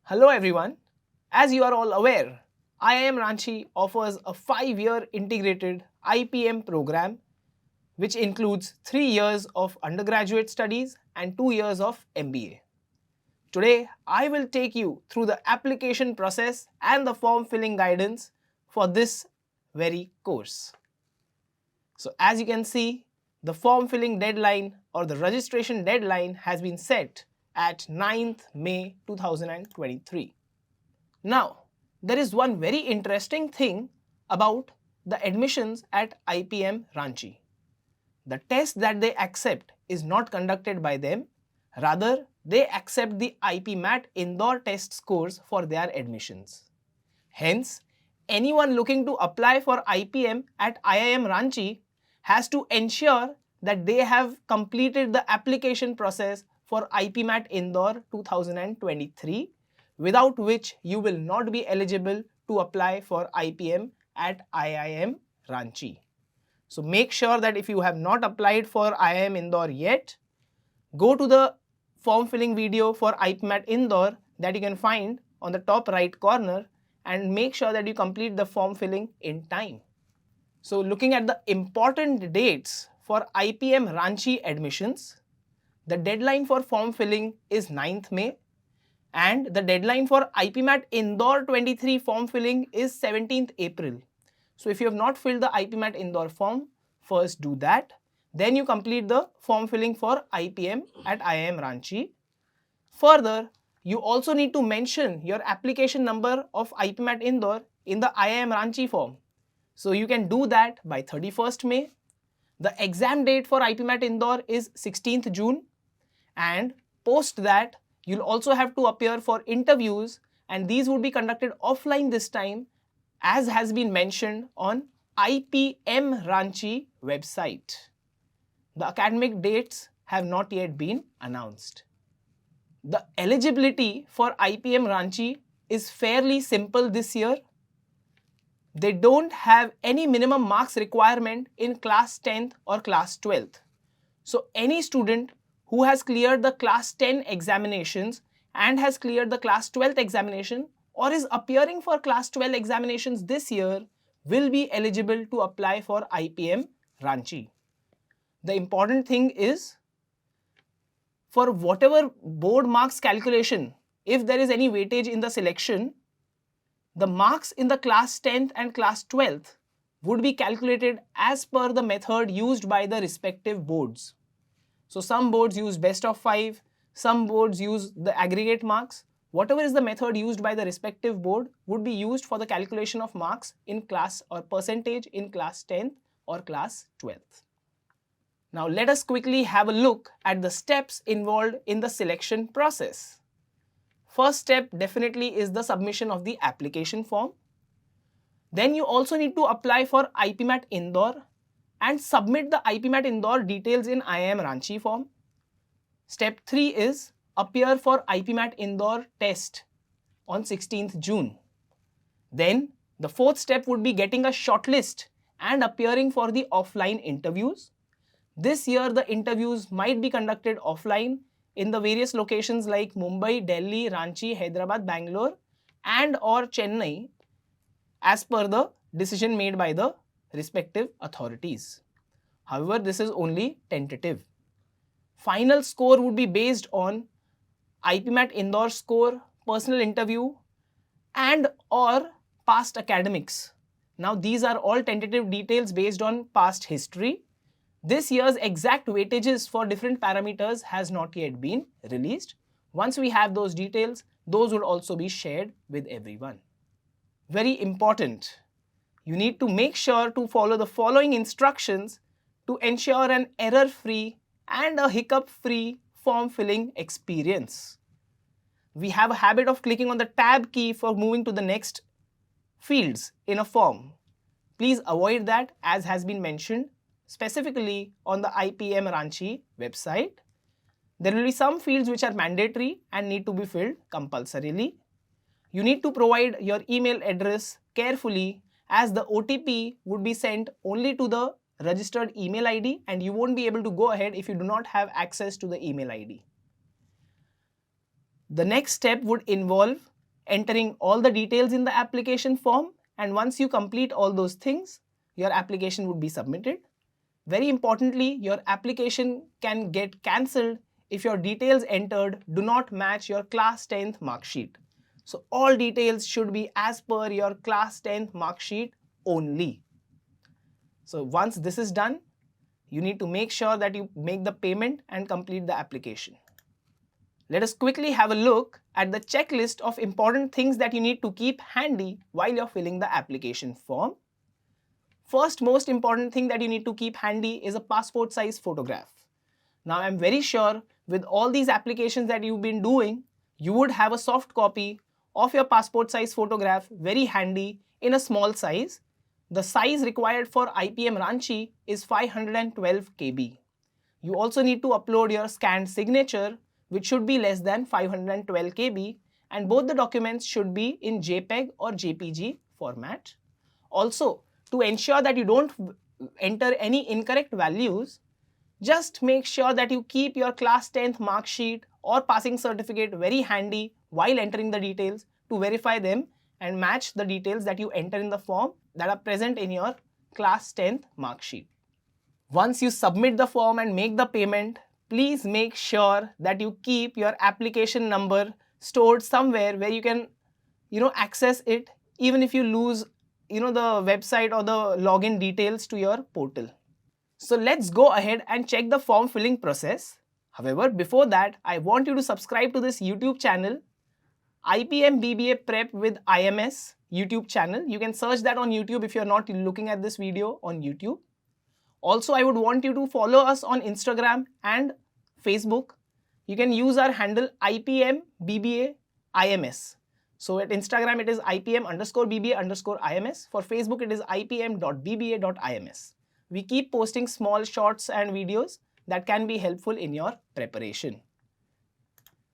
Hello everyone. As you are all aware, IIM Ranchi offers a 5-year integrated IPM program which includes 3 years of undergraduate studies and 2 years of MBA. Today, I will take you through the application process and the form filling guidance for this very course. So as you can see, the form filling deadline or the registration deadline has been set at 9th May 2023. Now, there is one very interesting thing about the admissions at IPM Ranchi. The test that they accept is not conducted by them, rather they accept the IPMAT Indore test scores for their admissions. Hence, anyone looking to apply for IPM at IIM Ranchi has to ensure that they have completed the application process for IPMAT Indore 2023, without which you will not be eligible to apply for IPM at IIM Ranchi. So make sure that if you have not applied for IIM Indore yet, go to the form filling video for IPMAT Indore that you can find on the top right corner and make sure that you complete the form filling in time. So looking at the important dates for IPM Ranchi admissions, the deadline for form filling is 9th May and the deadline for IPMAT Indore 23 form filling is 17th April. So if you have not filled the IPMAT Indore form, first do that. Then you complete the form filling for IPM at IIM Ranchi. Further, you also need to mention your application number of IPMAT Indore in the IIM Ranchi form. So you can do that by 31st May. The exam date for IPMAT Indore is 16th June, and post that you'll also have to appear for interviews, and these would be conducted offline this time, as has been mentioned on IPM Ranchi website. The academic dates have not yet been announced. The eligibility for IPM Ranchi is fairly simple this year. They don't have any minimum marks requirement in class 10th or class 12th. So any student who has cleared the class 10 examinations and has cleared the class 12th examination or is appearing for class 12 examinations this year will be eligible to apply for IPM Ranchi. The important thing is, for whatever board marks calculation, if there is any weightage in the selection, the marks in the class 10th and class 12th would be calculated as per the method used by the respective boards. So some boards use best of 5, some boards use the aggregate marks. Whatever is the method used by the respective board would be used for the calculation of marks in class or percentage in class 10th or class 12th. Now let us quickly have a look at the steps involved in the selection process. First step definitely is the submission of the application form. Then you also need to apply for IPMAT Indore and submit the IPMAT Indore details in IIM Ranchi form. Step 3 is appear for IPMAT Indore test on 16th June. Then the fourth step would be getting a shortlist and appearing for the offline interviews. This year the interviews might be conducted offline in the various locations like Mumbai, Delhi, Ranchi, Hyderabad, Bangalore and or Chennai as per the decision made by the respective authorities. However, this is only tentative. Final score would be based on IPMAT Indore score, personal interview and or past academics. Now these are all tentative details based on past history. This year's exact weightages for different parameters has not yet been released. Once we have those details, those would also be shared with everyone. Very important, you need to make sure to follow the following instructions to ensure an error-free and a hiccup-free form filling experience. We have a habit of clicking on the tab key for moving to the next fields in a form. Please avoid that, as has been mentioned specifically on the IPM Ranchi website. There will be some fields which are mandatory and need to be filled compulsorily. You need to provide your email address carefully, as the OTP would be sent only to the registered email ID and you won't be able to go ahead if you do not have access to the email ID. The next step would involve entering all the details in the application form, and once you complete all those things, your application would be submitted. Very importantly, your application can get cancelled if your details entered do not match your class 10th mark sheet. So all details should be as per your class 10th mark sheet only. So once this is done, you need to make sure that you make the payment and complete the application. Let us quickly have a look at the checklist of important things that you need to keep handy while you're filling the application form. First most important thing that you need to keep handy is a passport size photograph. Now I'm very sure with all these applications that you've been doing, you would have a soft copy of your passport size photograph very handy in a small size. The size required for IPM Ranchi is 512 KB. You also need to upload your scanned signature, which should be less than 512 KB, and both the documents should be in JPEG or JPG format. Also, to ensure that you don't enter any incorrect values, just make sure that you keep your class 10th mark sheet or passing certificate very handy while entering the details to verify them and match the details that you enter in the form that are present in your class 10th mark sheet. Once you submit the form and make the payment, please make sure that you keep your application number stored somewhere where you can access it even if you lose the website or the login details to your portal. So let's go ahead and check the form filling process. However, before that, I want you to subscribe to this YouTube channel, IPM BBA Prep with IMS YouTube channel. You can search that on YouTube if you're not looking at this video on YouTube. Also, I would want you to follow us on Instagram and Facebook. You can use our handle IPM BBA IMS. So at Instagram it is IPM_BBA_IMS. For Facebook it is IPM.BBA.IMS. We keep posting small shorts and videos that can be helpful in your preparation.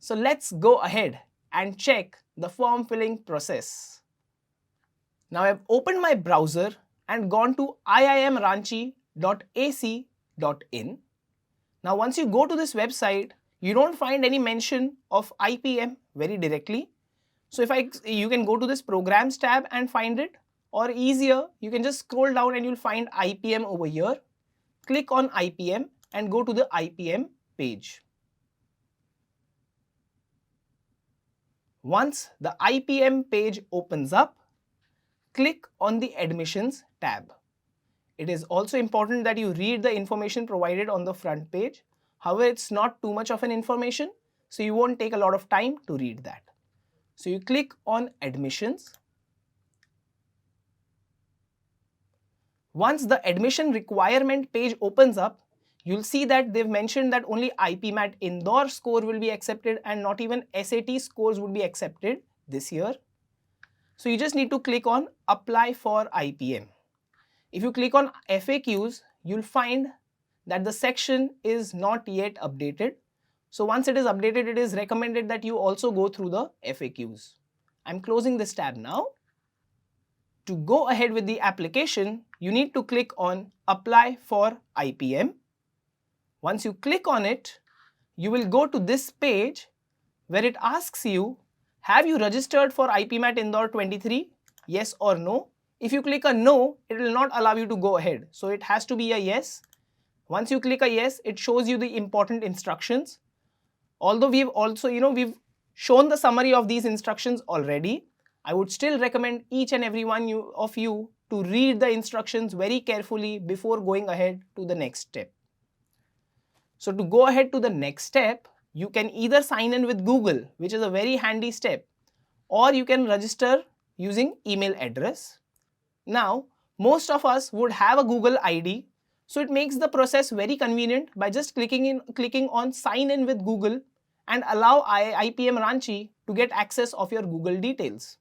So let's go ahead and check the form filling process. Now I've opened my browser and gone to iimranchi.ac.in. Now once you go to this website, you don't find any mention of IPM very directly. So you can go to this programs tab and find it, or easier, you can just scroll down and you'll find IPM over here. Click on IPM and go to the IPM page. Once the IPM page opens up, click on the Admissions tab. It is also important that you read the information provided on the front page. However, it's not too much of an information, so you won't take a lot of time to read that. So you click on Admissions. Once the admission requirement page opens up, you'll see that they've mentioned that only IPMAT Indore score will be accepted and not even SAT scores would be accepted this year. So you just need to click on Apply for IPM. If you click on FAQs, you'll find that the section is not yet updated. So once it is updated, it is recommended that you also go through the FAQs. I'm closing this tab now. To go ahead with the application, you need to click on Apply for IPM. Once you click on it, you will go to this page where it asks you, have you registered for IPMAT Indore 23? Yes or no? If you click a no, it will not allow you to go ahead. So it has to be a yes. Once you click a yes, it shows you the important instructions. Although we've also, we've shown the summary of these instructions already, I would still recommend each and every one of you to read the instructions very carefully before going ahead to the next step. So to go ahead to the next step, you can either sign in with Google, which is a very handy step, or you can register using email address. Now, most of us would have a Google ID, so it makes the process very convenient by just clicking on sign in with Google and allow IPM Ranchi to get access of your Google details.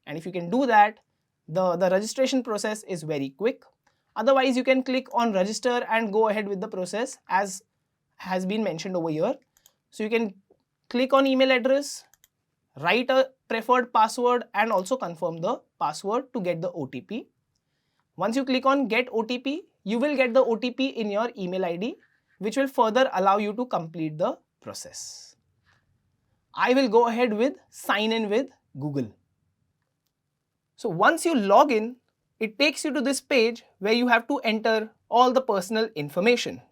And if you can do that, the registration process is very quick. Otherwise, you can click on register and go ahead with the process as has been mentioned over here. So you can click on email address, write a preferred password and also confirm the password to get the OTP. Once you click on get OTP, you will get the OTP in your email ID, which will further allow you to complete the process. I will go ahead with sign in with Google. So once you log in, it takes you to this page where you have to enter all the personal information.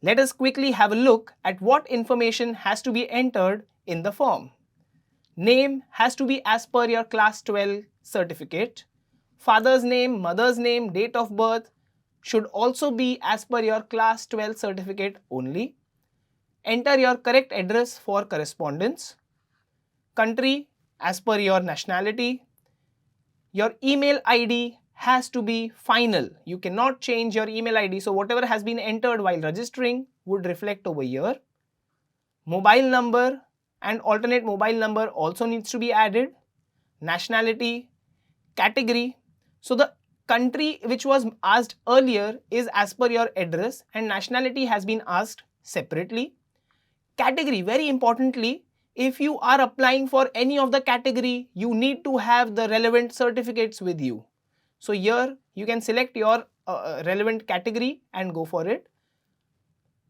Let us quickly have a look at what information has to be entered in the form. Name has to be as per your class 12 certificate. Father's name, mother's name, date of birth should also be as per your class 12 certificate only. Enter your correct address for correspondence. Country as per your nationality. Your email ID has to be final. You cannot change your email ID. So whatever has been entered while registering would reflect over here. Mobile number and alternate mobile number also needs to be added. Nationality, category. So the country which was asked earlier is as per your address, and nationality has been asked separately. Category, very importantly, if you are applying for any of the category, you need to have the relevant certificates with you. So here you can select your relevant category and go for it.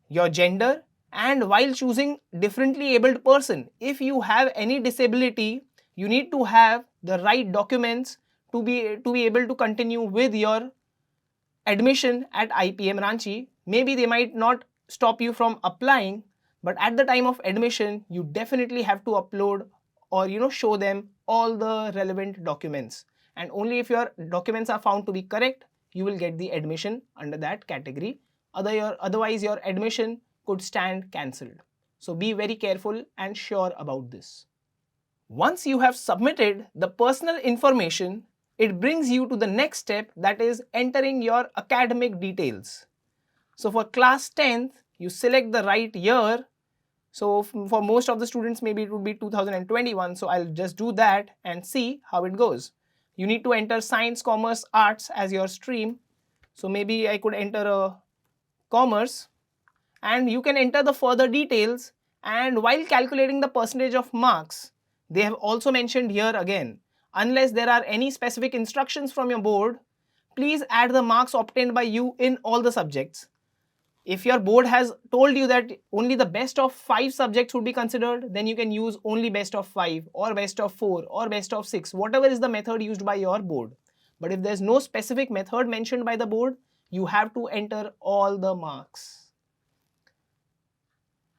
Your gender, and while choosing differently abled person, if you have any disability, you need to have the right documents to be able to continue with your admission at IPM Ranchi. Maybe they might not stop you from applying, but at the time of admission, you definitely have to upload or show them all the relevant documents. And only if your documents are found to be correct, you will get the admission under that category. Otherwise, your admission could stand cancelled. So be very careful and sure about this. Once you have submitted the personal information, it brings you to the next step, that is entering your academic details. So for class 10th, you select the right year. So for most of the students, maybe it would be 2021. So I'll just do that and see how it goes. You need to enter science, commerce, arts as your stream. So maybe I could enter a commerce, and you can enter the further details. And while calculating the percentage of marks, they have also mentioned here again, unless there are any specific instructions from your board, please add the marks obtained by you in all the subjects. If your board has told you that only the best of 5 subjects would be considered, then you can use only best of 5 or best of 4 or best of 6, whatever is the method used by your board. But if there's no specific method mentioned by the board, you have to enter all the marks.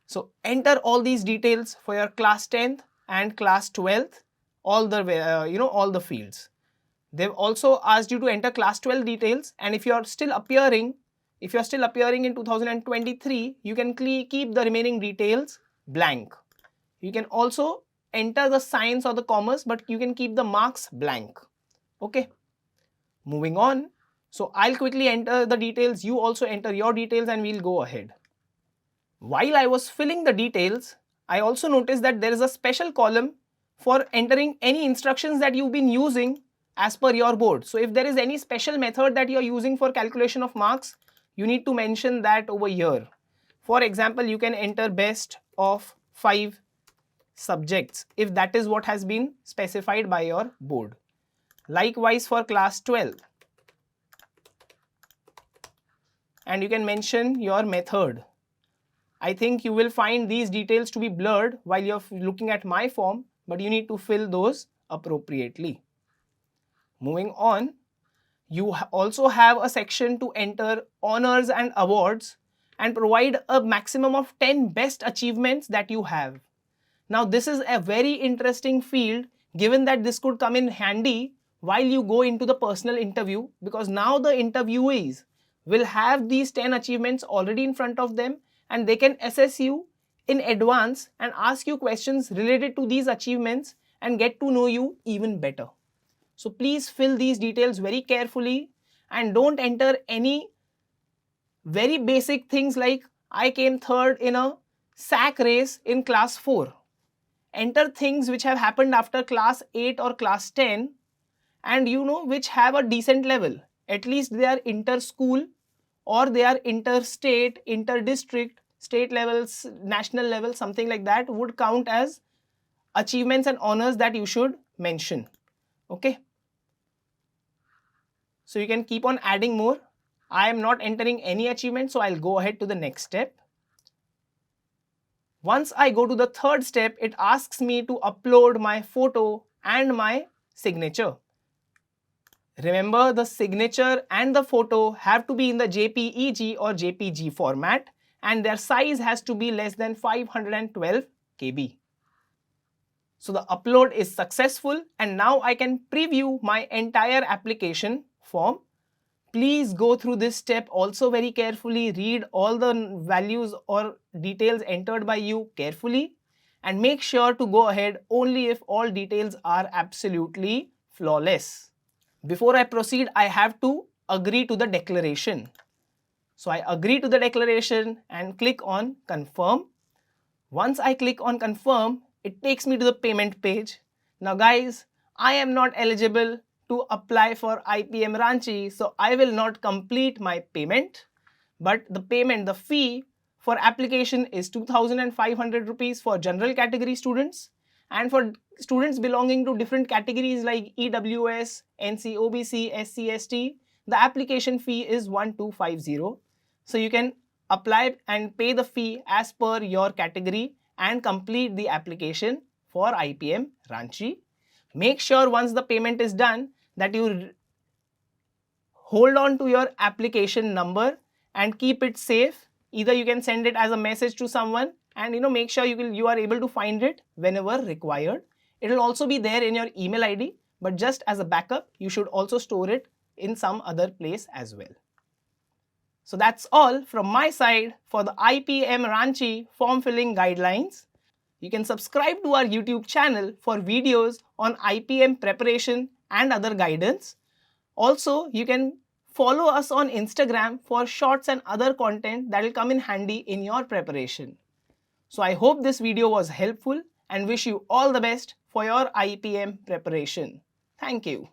So enter all these details for your class 10th and class 12th, all the fields. They've also asked you to enter class 12 details, and if you're still appearing in 2023, you can keep the remaining details blank. You can also enter the science or the commerce, but you can keep the marks blank. Okay, moving on. So I'll quickly enter the details, you also enter your details, and we'll go ahead. While I was filling the details, I also noticed that there is a special column for entering any instructions that you've been using as per your board. So if there is any special method that you're using for calculation of marks, you need to mention that over here. For example, you can enter best of 5 subjects if that is what has been specified by your board. Likewise for class 12. And you can mention your method. I think you will find these details to be blurred while you're looking at my form, but you need to fill those appropriately. Moving on, you also have a section to enter honors and awards and provide a maximum of 10 best achievements that you have. Now this is a very interesting field, given that this could come in handy while you go into the personal interview, because now the interviewees will have these 10 achievements already in front of them, and they can assess you in advance and ask you questions related to these achievements and get to know you even better. So please fill these details very carefully and don't enter any very basic things like I came third in a sack race in class 4. Enter things which have happened after class 8 or class 10 and which have a decent level. At least they are inter-school or they are interstate, inter-district, state levels, national level, something like that would count as achievements and honors that you should mention. Okay. So you can keep on adding more. I am not entering any achievement, so I'll go ahead to the next step. Once I go to the third step, it asks me to upload my photo and my signature. Remember, the signature and the photo have to be in the JPEG or JPG format, and their size has to be less than 512 KB. So the upload is successful, and now I can preview my entire application form. Please go through this step also very carefully, read all the values or details entered by you carefully, and make sure to go ahead only if all details are absolutely flawless. Before I proceed, I have to agree to the declaration. So I agree to the declaration and click on confirm. Once I click on confirm, it takes me to the payment page. Now guys, I am not eligible to apply for IPM Ranchi, so I will not complete my payment. But the fee for application is 2,500 rupees for general category students, and for students belonging to different categories like EWS, NC, OBC, SC, ST, the application fee is 1,250. So you can apply and pay the fee as per your category and complete the application for IPM Ranchi. Make sure once the payment is done that you hold on to your application number and keep it safe. Either you can send it as a message to someone, and make sure you are able to find it whenever required. It will also be there in your email ID, but just as a backup, you should also store it in some other place as well. So that's all from my side for the IPM Ranchi form filling guidelines. You can subscribe to our YouTube channel for videos on IPM preparation and other guidance. Also, you can follow us on Instagram for shorts and other content that will come in handy in your preparation. So I hope this video was helpful and wish you all the best for your IPM preparation. Thank you.